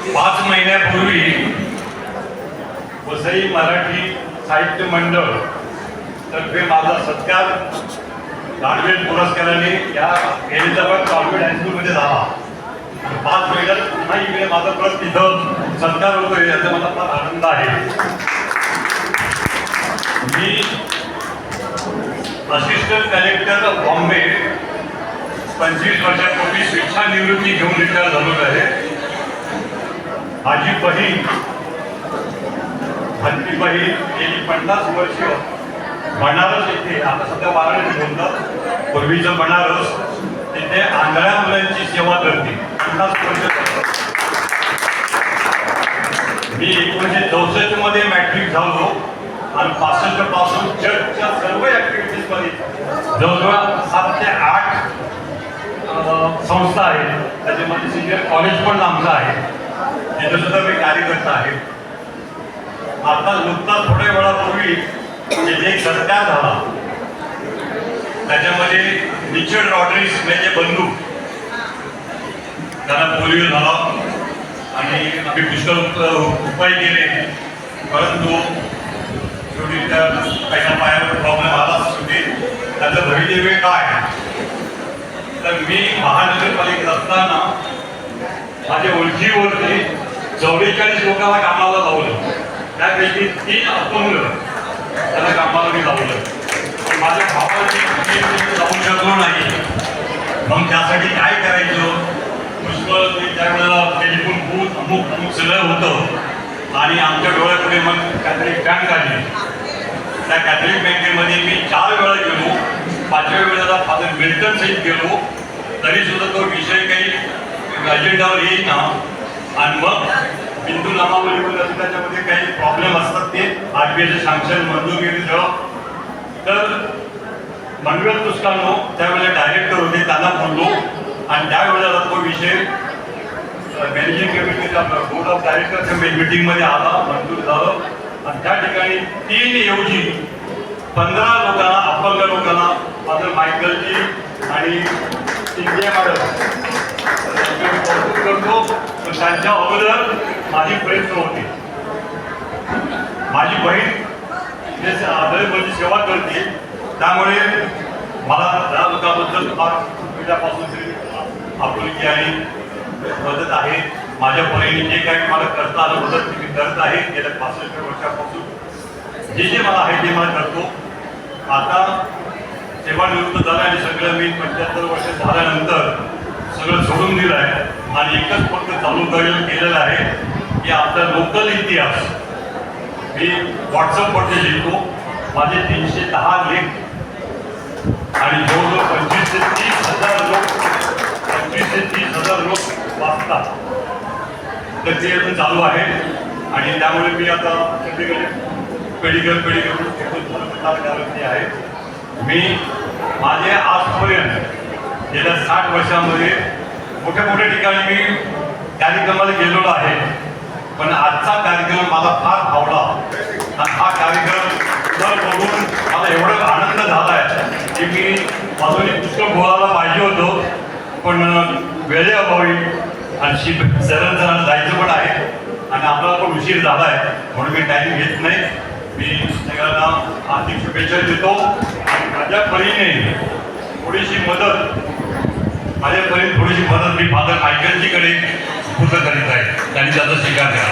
5 महिन्यापूर्वी वसई मराठी साहित्य मंडळ तर्फे माझा सत्कार दानवेल पुरस्काराने या एलिझाबेथ कॉन्व्हेंट हायस्कूलमध्ये झाला. 5 महिन्यात पुन्हा इकडे माझा परत तिथं सत्कार होतोय याचा मला फार आनंद आहे. मी असिस्टंट कलेक्टर बॉम्बे 25 वर्षापूर्वी स्वेच्छानिवृत्ती घेऊन रिटायर झालेलो आहे. माझी बहीण गेली 50 वर्ष बनारस येथे, आता सध्या वाराणसी बोलतात, पूर्वीचं बनारस, तिथे आंधळ्या मुलांची सेवा करते. 50 वर्ष. मी 1964 मध्ये मॅट्रिक झालो आणि 65 पासून चर्चच्या सर्व ऍक्टिव्हिटीज मध्ये जवळजवळ 7 ते 8 संस्था आहेत. त्याच्यामध्ये सिनियर कॉलेज पण आमचं आहे, तिथे सुद्धा मी कार्यरत आहे. आता नुकताच थोड्या वेळापूर्वी तिथे एक सत्कार झाला. त्याच्यामध्ये रिचर्ड रॉड्रिग्स म्हणजे बंधू, त्यांना पोलिओ झाला आणि आम्ही पुष्कळ उपाय केले, परंतु शेवटी त्या काही पायावर प्रॉब्लेम आला. शेवटी त्याचं भवितव्य काय, तर मी महानगरपालिकेत असताना माझ्या ओळखीवरती 44 लोकांना कामाला लावलं. त्यापैकी 3 अपंग त्याला कामाला मी लावलं. माझ्या भावाची जाऊ शकलो नाही. मग त्यासाठी काय करायचं, पुष्कळ त्यावेळेला टेलिफोन बूथ अमुक सगळं होतं आणि आमच्या डोळ्यापुढे मग कॅथलिक बँक आली. त्या कॅथलिक बँकेमध्ये मी 4 वेळा गेलो. 5व्या वेळेला फादर मिल्टन सहित गेलो, तरी सुद्धा तो विषय काही अजेंडावर येईल ना. आणि मग बिंदू नामावलीमध्ये त्याच्यामध्ये काही प्रॉब्लेम असतात, ते RBIचं सँक्शन मंजूर केलं. तर मनवेल तुस्कानो त्यावेळेला डायरेक्टर होते, त्यांना बोललो आणि त्यावेळेला तो विषय मॅनेजिंग कमिटीच्या बोर्ड ऑफ डायरेक्टरच्या मीटिंगमध्ये आला, मंजूर झालं. आणि त्या ठिकाणी 3 ऐवजी 15 लोकांना, अपंग लोकांना, फादर मायकलजी आणि इंडिया मॅडम करतो. पण त्यांच्या अगोदर माझी बहीण होती. माझी बहीण आदळेची सेवा करते, त्यामुळे मला त्या लोकांबद्दल फार तुझ्यापासून आपुलकी आणि मदत आहे. माझ्या बहिणी जे काही मला करता आलं मदत मी करत आहे. गेल्या 65 वर्षापासून जे मला आहे ते मला करतो. आता सेवानिवृत्त झालं आणि सगळं मी 75 वर्ष झाल्यानंतर सगळं सोडून दिलं आहे आणि एकच फक्त चालू केलेलं आहे की आपला लोकल इतिहास मी व्हॉट्सअपवरती लिहितो. माझे 310 लेख आणि जवळजवळ 25 ते 30 हजार लोक वाचतात. तर ते अजून चालू आहे आणि त्यामुळे मी आता सगळीकडे पेडिग्री आहे. मी माझे आजपर्यंत गेल्या 60 वर्षामध्ये मोठ्या ठिकाणी मी कार्यक्रमाला गेलेलो आहे, पण आजचा कार्यक्रम मला फार भावला. आणि हा कार्यक्रम बघून मला एवढा आनंद झाला आहे की मी माझं पुष्कळ बोलायला पाहिजे होतो, पण वेळेअभावी आणि सरांना जायचं पण आहे आणि आपल्याला पण उशीर झाला आहे, म्हणून मी टाईम घेत नाही. मी सगळ्यांना आर्थिक शुभेच्छा देतो आणि माझ्या परीने थोडीशी मदत मी फादर मायकलजीकडे पूर्ण करीत आहे. त्यांनी त्याचा स्वीकार करा.